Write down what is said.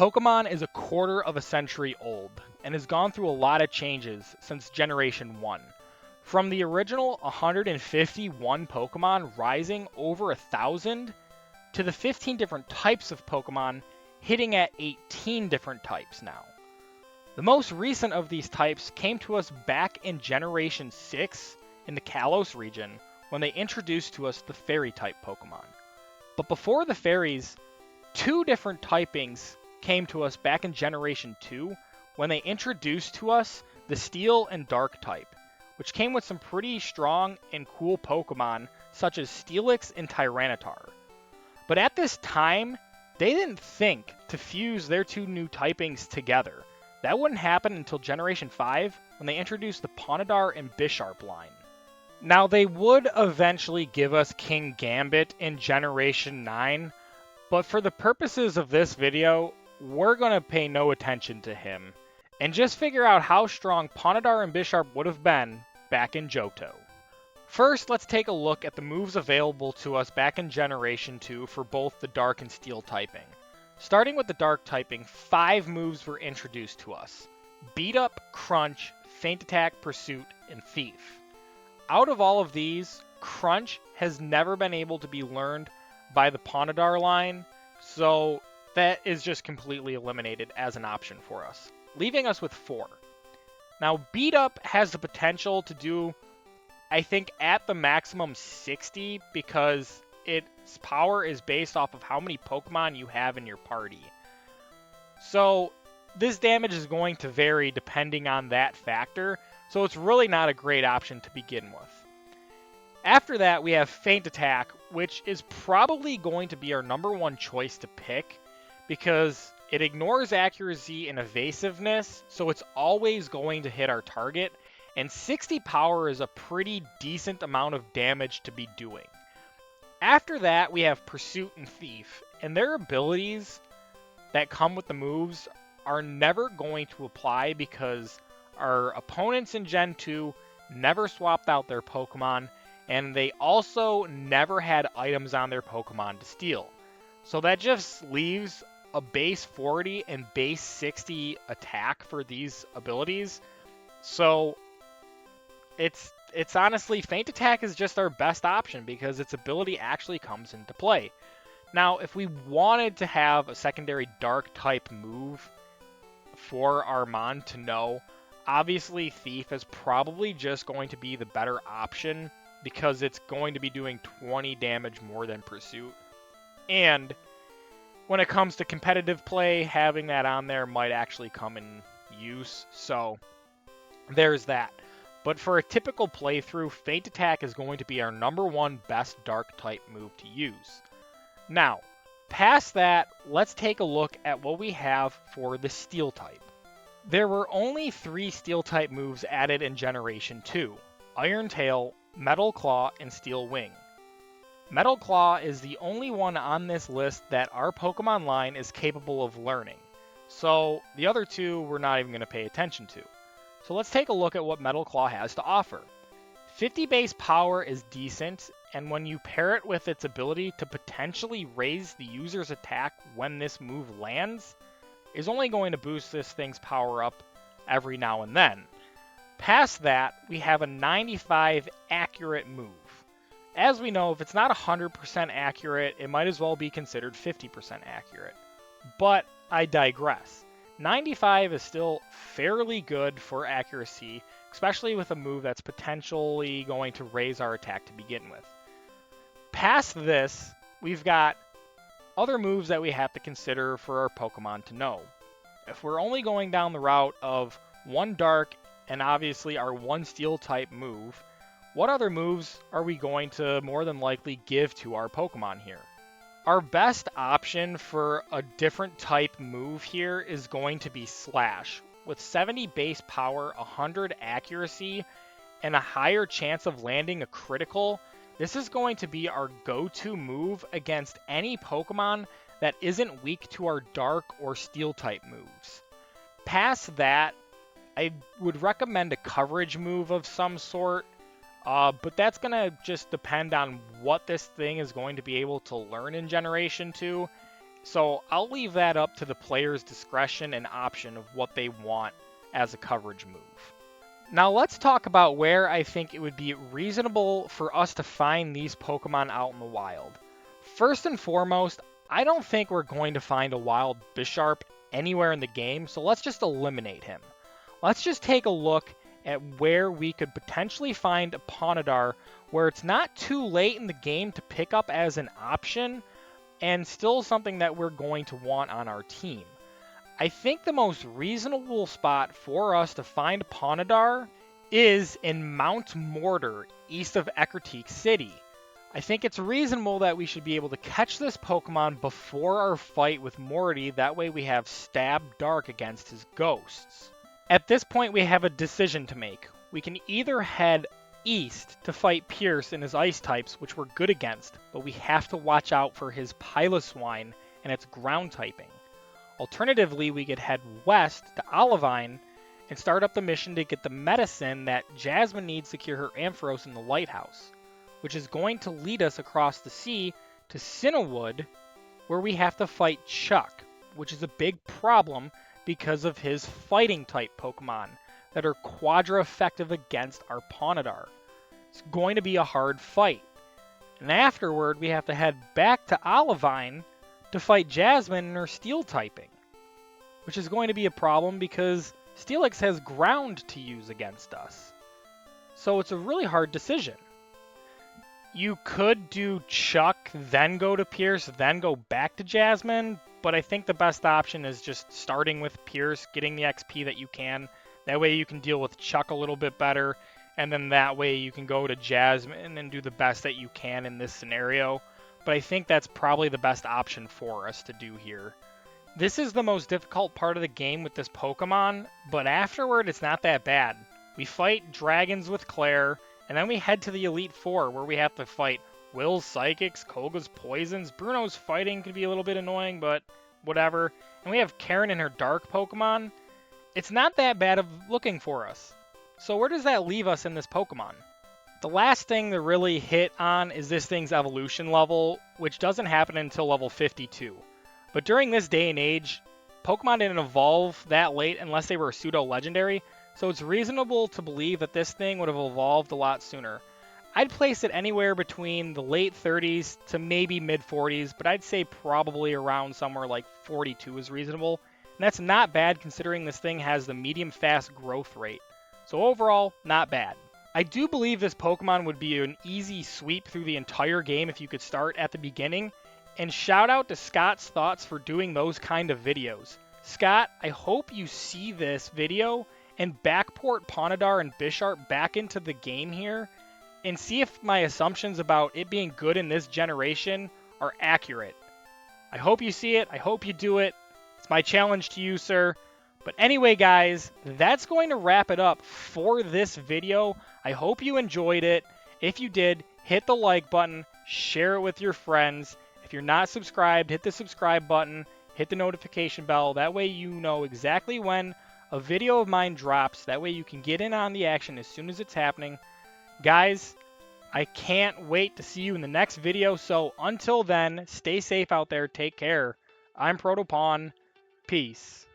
Pokemon is a quarter of a century old and has gone through a lot of changes since Generation 1. From the original 151 Pokemon rising over 1,000 to the 15 different types of Pokemon hitting at 18 different types now. The most recent of these types came to us back in Generation 6 in the Kalos region when they introduced to us the Fairy type Pokemon. But before the Fairies, two different typings came to us back in Generation 2 when they introduced to us the Steel and Dark type, which came with some pretty strong and cool Pokemon such as Steelix and Tyranitar. But at this time, they didn't think to fuse their two new typings together. That wouldn't happen until Generation 5 when they introduced the Pawniardar and Bisharp line. Now they would eventually give us King Gambit in Generation 9, but for the purposes of this video, we're going to pay no attention to him, and just figure out how strong Pawniardar and Bisharp would have been back in Johto. First, let's take a look at the moves available to us back in Generation 2 for both the Dark and Steel typing. Starting with the Dark typing, 5 moves were introduced to us: Beat Up, Crunch, Feint Attack, Pursuit, and Thief. Out of all of these, Crunch has never been able to be learned by the Pawniardar line, so that is just completely eliminated as an option for us, leaving us with 4. Now, Beat Up has the potential to do, I think, at the maximum 60, because its power is based off of how many Pokemon you have in your party. So this damage is going to vary depending on that factor, so it's really not a great option to begin with. After that, we have Feint Attack, which is probably going to be our number one choice to pick, because it ignores accuracy and evasiveness, so it's always going to hit our target, and 60 power is a pretty decent amount of damage to be doing. After that, we have Pursuit and Thief, and their abilities that come with the moves are never going to apply because our opponents in Gen 2 never swapped out their Pokemon, and they also never had items on their Pokemon to steal. So that just leaves a base 40 and base 60 attack for these abilities. So it's honestly, Feint Attack is just our best option because its ability actually comes into play. Now, if we wanted to have a secondary Dark type move for our Mon to know, obviously Thief is probably just going to be the better option because it's going to be doing 20 damage more than Pursuit. And when it comes to competitive play, having that on there might actually come in use, so there's that. But for a typical playthrough, Feint Attack is going to be our number one best Dark type move to use. Now, past that, let's take a look at what we have for the Steel type. There were only 3 Steel type moves added in Generation 2: Iron Tail, Metal Claw, and Steel Wing. Metal Claw is the only one on this list that our Pokemon line is capable of learning, so the other 2 we're not even going to pay attention to. So let's take a look at what Metal Claw has to offer. 50 base power is decent, and when you pair it with its ability to potentially raise the user's attack when this move lands, is only going to boost this thing's power up every now and then. Past that, we have a 95 accurate move. As we know, if it's not 100% accurate, it might as well be considered 50% accurate. But I digress. 95 is still fairly good for accuracy, especially with a move that's potentially going to raise our attack to begin with. Past this, we've got other moves that we have to consider for our Pokemon to know. If we're only going down the route of 1 Dark and obviously our 1 Steel type move, what other moves are we going to more than likely give to our Pokemon here? Our best option for a different type move here is going to be Slash. With 70 base power, 100 accuracy, and a higher chance of landing a critical, this is going to be our go-to move against any Pokemon that isn't weak to our Dark or Steel type moves. Past that, I would recommend a coverage move of some sort, but that's going to just depend on what this thing is going to be able to learn in Generation 2, So I'll leave that up to the player's discretion and option of what they want as a coverage move. Now let's talk about where I think it would be reasonable for us to find these Pokemon out in the wild. First and foremost, I don't think we're going to find a wild Bisharp anywhere in the game, so let's just eliminate him. Let's just take a look at where we could potentially find a Pawniardar where it's not too late in the game to pick up as an option and still something that we're going to want on our team. I think the most reasonable spot for us to find Pawniardar is in Mount Mortar, east of Ecruteak City. I think it's reasonable that we should be able to catch this Pokemon before our fight with Morty, that way we have Stab Dark against his ghosts. At this point we have a decision to make. We can either head east to fight Pierce and his ice types, which we're good against, but we have to watch out for his Piloswine and its ground typing. Alternatively, we could head west to Olivine and start up the mission to get the medicine that Jasmine needs to cure her Ampharos in the lighthouse, which is going to lead us across the sea to Cinnawood, where we have to fight Chuck, which is a big problem because of his fighting type Pokemon that are quadra effective against our Pawniardar. It's going to be a hard fight. And afterward, we have to head back to Olivine to fight Jasmine and her steel typing, which is going to be a problem because Steelix has ground to use against us. So it's a really hard decision. You could do Chuck, then go to Pierce, then go back to Jasmine, but I think the best option is just starting with Pierce, getting the XP that you can. That way you can deal with Chuck a little bit better, and then that way you can go to Jasmine and do the best that you can in this scenario. But I think that's probably the best option for us to do here. This is the most difficult part of the game with this Pokemon, but afterward it's not that bad. We fight dragons with Claire, and then we head to the Elite Four where we have to fight Will's Psychics, Koga's Poisons, Bruno's fighting can be a little bit annoying, but whatever. And we have Karen and her Dark Pokemon. It's not that bad of looking for us. So where does that leave us in this Pokemon? The last thing to really hit on is this thing's evolution level, which doesn't happen until level 52. But during this day and age, Pokemon didn't evolve that late unless they were pseudo-legendary, so it's reasonable to believe that this thing would have evolved a lot sooner. I'd place it anywhere between the late 30s to maybe mid 40s, but I'd say probably around somewhere like 42 is reasonable. And that's not bad considering this thing has the medium fast growth rate. So overall, not bad. I do believe this Pokemon would be an easy sweep through the entire game if you could start at the beginning. And shout out to Scott's Thoughts for doing those kind of videos. Scott, I hope you see this video and backport Pawniardar and Bisharp back into the game here and see if my assumptions about it being good in this generation are accurate. I hope you see it. I hope you do it. It's my challenge to you, sir. But anyway, guys, that's going to wrap it up for this video. I hope you enjoyed it. If you did, hit the like button, share it with your friends. If you're not subscribed, hit the subscribe button, hit the notification bell. That way you know exactly when a video of mine drops. That way you can get in on the action as soon as it's happening. Guys, I can't wait to see you in the next video. So until then, stay safe out there. Take care. I'm ProtoPawn. Peace.